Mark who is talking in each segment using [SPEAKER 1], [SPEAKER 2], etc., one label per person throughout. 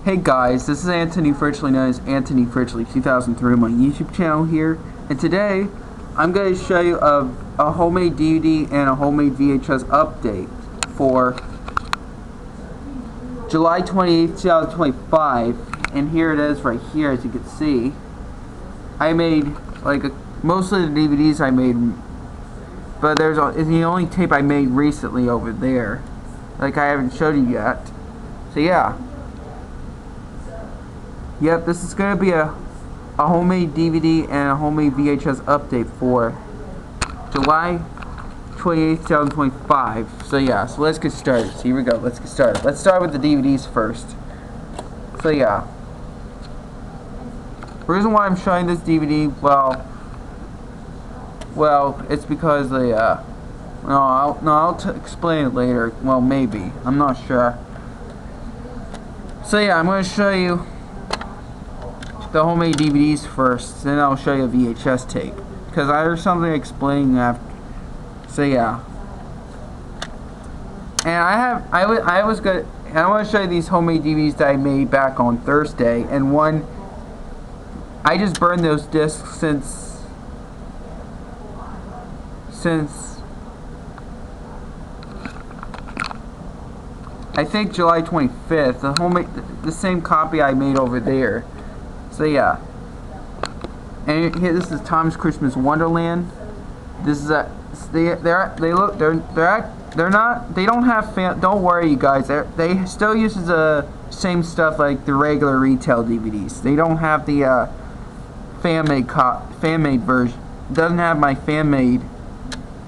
[SPEAKER 1] Hey guys, this is Anthony, virtually known as Anthony Virtually 2003 on my YouTube channel here, and today I'm going to show you a homemade DVD and a homemade VHS update for July 28th, 2025, and here it is right here. As you can see, I made most of the DVDs I made, but it's the only tape I made recently over there, I haven't showed you yet. So yeah. Yep, this is going to be a homemade DVD and a homemade VHS update for July 28th, 2025. So yeah, so let's get started. So here we go, let's get started. Let's start with the DVDs first. So yeah. The reason why I'm showing this DVD, well, it's because I'll explain it later. Well, maybe. I'm not sure. So yeah, I'm going to show you the homemade DVDs first, then I'll show you a VHS tape, because there's something explaining after. So yeah, and I want to show you these homemade DVDs that I made back on Thursday, and one I just burned those discs since I think July 25th. The same copy I made over there. So yeah, and here, this is Tom's Christmas Wonderland. This is they don't have don't worry, you guys. They still uses the same stuff like the regular retail DVDs. They don't have the fan made version. Doesn't have my fan made.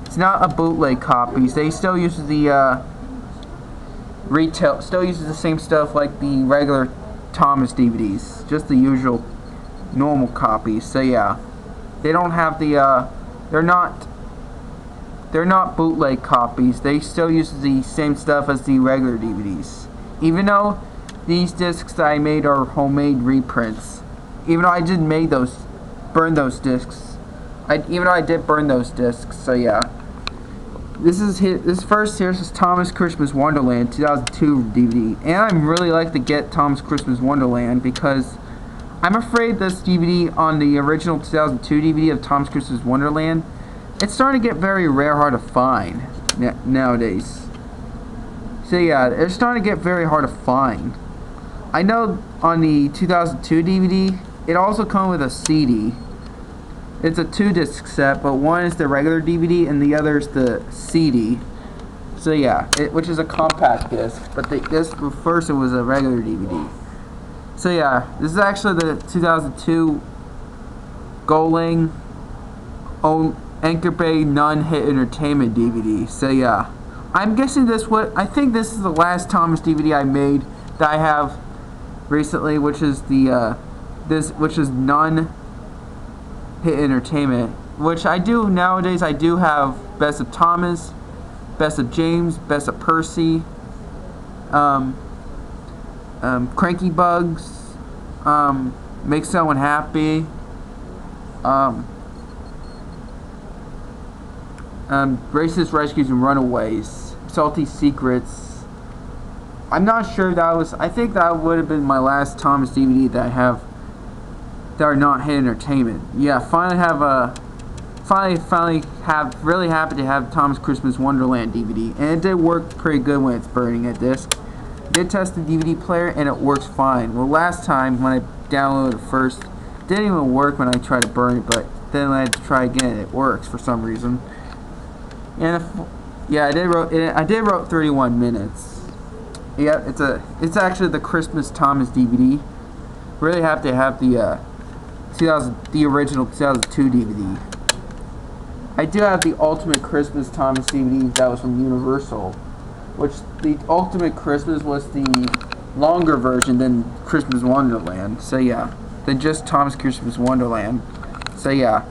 [SPEAKER 1] It's not a bootleg copies. They still uses the retail. Still uses the same stuff like the regular Thomas DVDs, just the usual normal copies. So yeah, they don't have the they're not bootleg copies. They still use the same stuff as the regular DVDs, even though these discs that I made are homemade reprints. Even though I did burn those discs. So yeah, this is Thomas Christmas Wonderland 2002 DVD, and I'm really like to get Thomas Christmas Wonderland because I'm afraid this DVD on the original 2002 DVD of Thomas Christmas Wonderland, it's starting to get very hard to find nowadays. So yeah, it's starting to get very hard to find. I know on the 2002 DVD, it also comes with a CD. It's a 2-disc set, but one is the regular DVD and the other is the CD. So yeah, which is a compact disc, but this first it was a regular DVD. So yeah, this is actually the 2002 Golang Anchor Bay Non-Hit Entertainment DVD. So yeah, I'm guessing I think this is the last Thomas DVD I made that I have recently, which is the which is Non-Hit Entertainment, which I do nowadays. I do have Best of Thomas, Best of James, Best of Percy, Cranky Bugs, Make Someone Happy, Racist Rescues and Runaways, Salty Secrets. I'm not sure I think that would have been my last Thomas DVD that I have that are not hit entertainment. Yeah, really happy to have Tom's Christmas Wonderland DVD, and it did work pretty good when it's burning a disc. Did test the DVD player and it works fine. Well, last time when I downloaded it first, it didn't even work when I tried to burn it, but then I had to try again and it works for some reason. And I did wrote 31 minutes. Yeah, it's actually the Christmas Thomas DVD. Really happy to have the original 2002 DVD. I do have the Ultimate Christmas Thomas DVD that was from Universal, which the Ultimate Christmas was the longer version than Christmas Wonderland. So yeah, than just Thomas Christmas Wonderland. So yeah,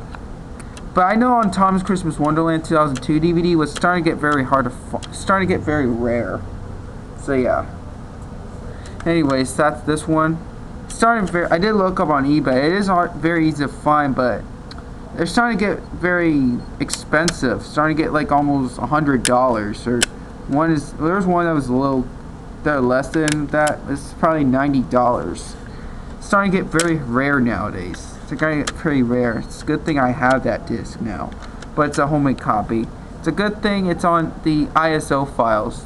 [SPEAKER 1] but I know on Thomas Christmas Wonderland 2002 DVD was starting to get very starting to get very rare. So yeah. Anyways, that's this one. I did look up on eBay. It is very easy to find, but they're starting to get very expensive. Starting to get like almost $100. Or there's one that was a little they're less than that, it's probably $90. It's starting to get very rare nowadays. It's getting pretty rare. It's a good thing I have that disc now, but it's a homemade copy. It's a good thing it's on the ISO files.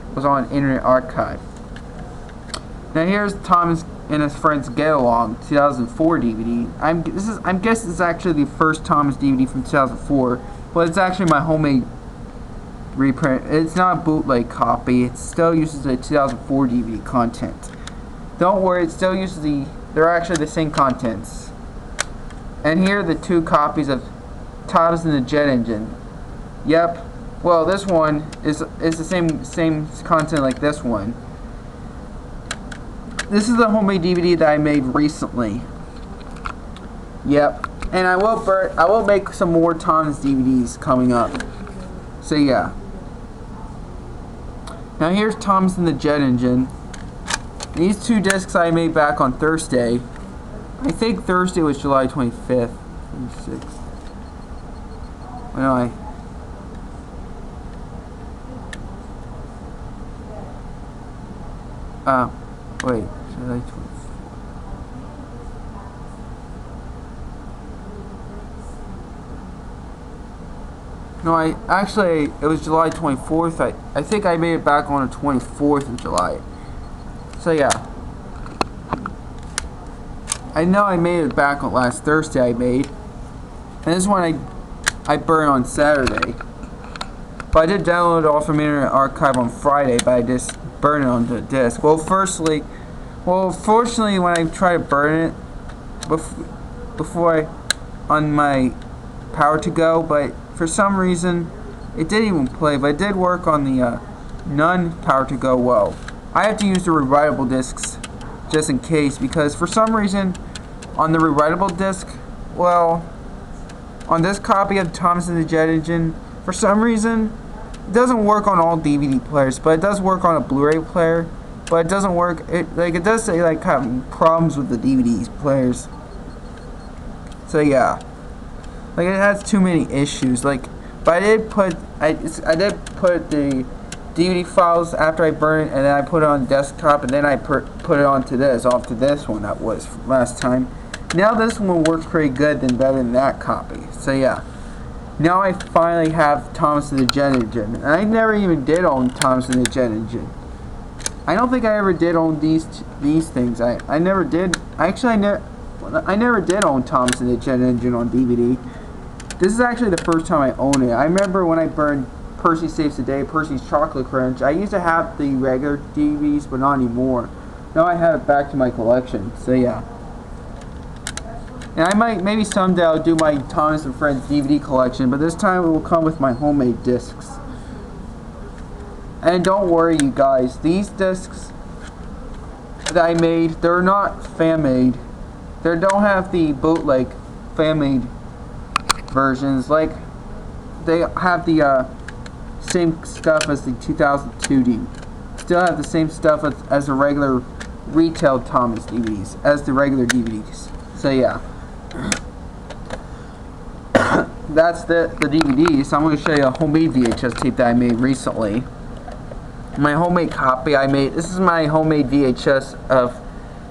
[SPEAKER 1] It was on Internet Archive. Now here's Thomas and his friends Get Along 2004 DVD. I'm guessing this is actually the first Thomas DVD from 2004, but it's actually my homemade reprint. It's not a bootleg copy. It still uses the 2004 DVD content. Don't worry, it still uses they're actually the same contents. And here are the two copies of Thomas and the Jet Engine. Yep. Well, this one is the same content like this one. This is the homemade DVD that I made recently. Yep. And I will make some more Thomas DVDs coming up. So yeah. Now here's Thomas and the Jet Engine. These two discs I made back on Thursday. I think Thursday was July 25th. 26th. No, wait, July 24th. No, it was July 24th. I think I made it back on the 24th of July. So yeah. I know I made it back on last Thursday I made. And this one I burned on Saturday. But I did download it off from Internet Archive on Friday, but I just burned it onto the disc. Fortunately when I tried to burn it before on my Power to Go, but for some reason it didn't even play, but it did work on the non-Power to Go well. I have to use the rewritable discs just in case, because for some reason on the rewritable disc, well, on this copy of Thomas and the Jet Engine, for some reason it doesn't work on all DVD players, but it does work on a Blu-ray player. But it doesn't work. It does say like kind of problems with the DVD players. So yeah, like it has too many issues. Like, but I did put the DVD files after I burned it, and then I put it on the desktop, and then I put it onto this one that was last time. Now this one works pretty good, better than that copy. So yeah. Now I finally have Thomas and the Jet Engine. And I never even did own Thomas and the Jet Engine. I don't think I ever did own these things. I never did. Actually, I never did own Thomas and the Jet Engine on DVD. This is actually the first time I own it. I remember when I burned Percy Saves the Day, Percy's Chocolate Crunch. I used to have the regular DVDs, but not anymore. Now I have it back to my collection. So yeah. And maybe someday I'll do my Thomas and Friends DVD collection, but this time it will come with my homemade discs. And don't worry, you guys, these discs that I made, they're not fan-made. They don't have the bootleg fan-made versions. Like, they have the same stuff as the 2002 DVD. Still have the same stuff as the regular retail Thomas DVDs, as the regular DVDs. So yeah. That's the DVDs. I'm going to show you a homemade VHS tape that I made recently. My homemade copy I made. This is my homemade VHS of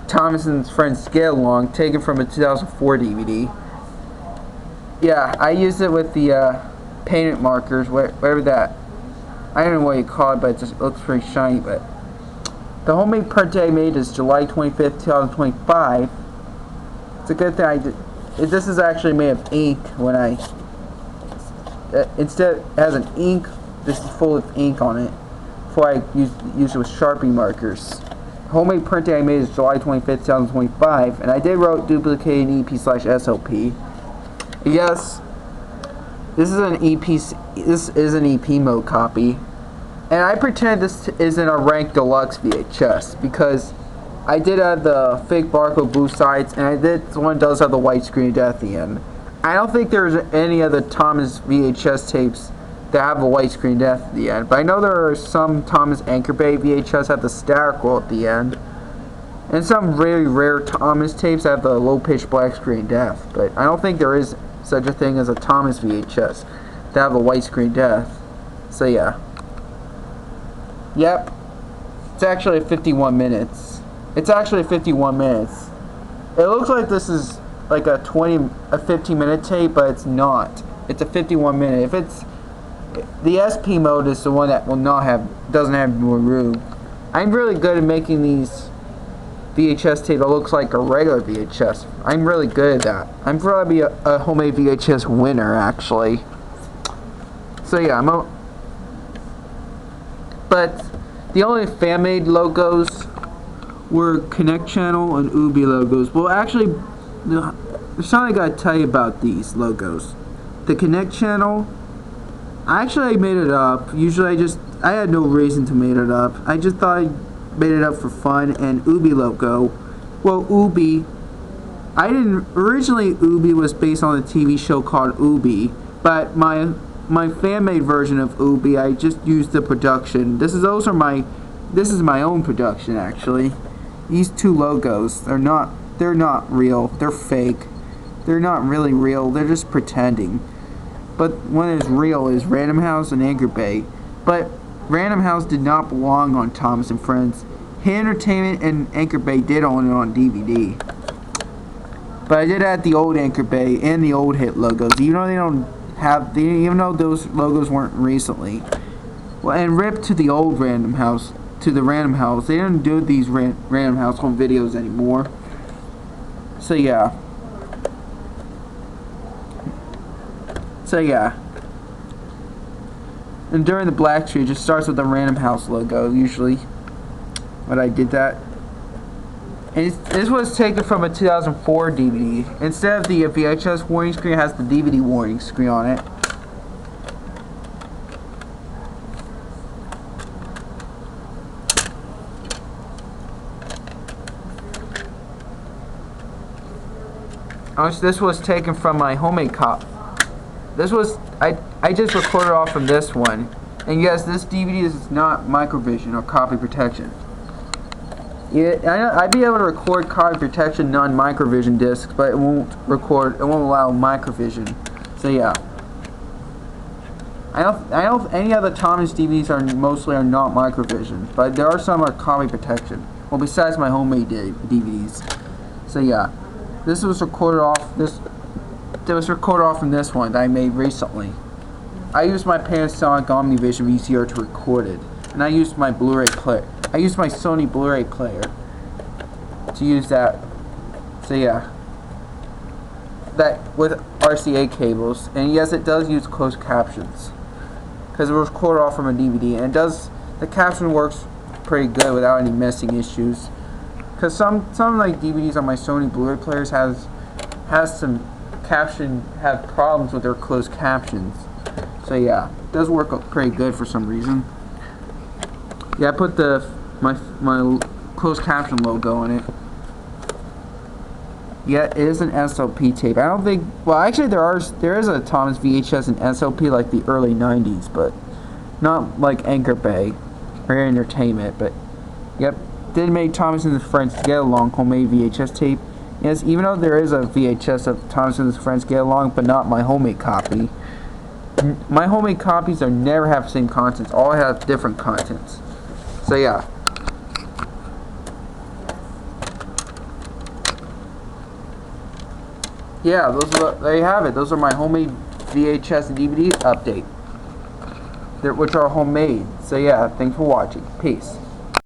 [SPEAKER 1] Thomas and his Friends Get Along, taken from a 2004 DVD. Yeah, I used it with the painted markers, whatever that. I don't know what you call it, but it just looks pretty shiny. But the homemade print I made is July 25th, 2025. It's a good thing I did. This is actually made of ink. When instead it has an ink. This is full of ink on it. Before I used it with Sharpie markers. Homemade printing I made is July 25th, 2025, and I did wrote duplicate an EP/SLP. Yes, this is an EP. This is an EP mode copy, and I pretend this isn't a rank deluxe VHS because I did have the fake barcode blue sides, and this one does have the white screen at the end. I don't think there's any other Thomas VHS tapes that have a white screen at the end, but I know there are some Thomas Anchor Bay VHS have the static roll at the end, and some very rare Thomas tapes have the low pitch black screen death. But I don't think there is such a thing as a Thomas VHS that have a white screen death. So yeah. Yep. It's actually 51 minutes. It's actually 51 minutes. It looks like this is like a 15-minute tape, but it's not. It's a 51-minute. If it's the SP mode is the one that doesn't have more room. I'm really good at making these VHS tape that looks like a regular VHS. I'm really good at that. I'm probably a homemade VHS winner, actually. So yeah, but the only fan-made logos were Connect Channel and Ubi logos. Well, actually, there's something I gotta tell you about these logos. The Connect Channel, I made it up. Usually I had no reason to make it up. I just thought I made it up for fun. And Ubi logo, well, Ubi, originally Ubi was based on a TV show called Ubi, but my fan-made version of Ubi, I just used the production. This is my own production, actually. These two logos, they're not real. They're fake. They're not really real. They're just pretending. But one is real is Random House and Anchor Bay. But Random House did not belong on Thomas and Friends. Hit Entertainment and Anchor Bay did own it on DVD. But I did add the old Anchor Bay and the old Hit logos, even though those logos weren't recently. Well, and rip to the old Random House, to the Random House. They didn't do these Random House home videos anymore. So yeah. And during the black screen, it just starts with the Random House logo, usually. But I did that. And this was taken from a 2004 DVD. Instead of the VHS warning screen, it has the DVD warning screen on it. This was taken from my homemade cop. I just recorded off from this one. And yes, this DVD is not microvision or copy protection. Yeah, I'd be able to record copy protection non-microvision discs, but it won't allow microvision. So yeah. I don't any other Thomas DVDs are not microvision, but there are some are copy protection. Well, besides my homemade DVDs. So yeah. This was recorded off from this one that I made recently. I used my Panasonic Omnivision VCR to record it, and I used my Blu-ray player. I used my Sony Blu-ray player to use that. So yeah, that with RCA cables, and yes, it does use closed captions because it was recorded off from a DVD, and the caption works pretty good without any messing issues. Because some like DVDs on my Sony Blu-ray players have problems with their closed captions. So yeah, it does work pretty good for some reason. Yeah, I put my closed caption logo on it. Yeah, it is an SLP tape. I don't think. Well, actually, there is a Thomas VHS and SLP like the early '90s, but not like Anchor Bay or Entertainment. But yep. Did make Thomas and his Friends Get Along homemade VHS tape. Yes, even though there is a VHS of Thomas and his Friends Get Along, but not my homemade copy. My homemade copies never have the same contents. All have different contents. So yeah. Yeah, there you have it. Those are my homemade VHS and DVD update, which are homemade. So yeah, thanks for watching. Peace.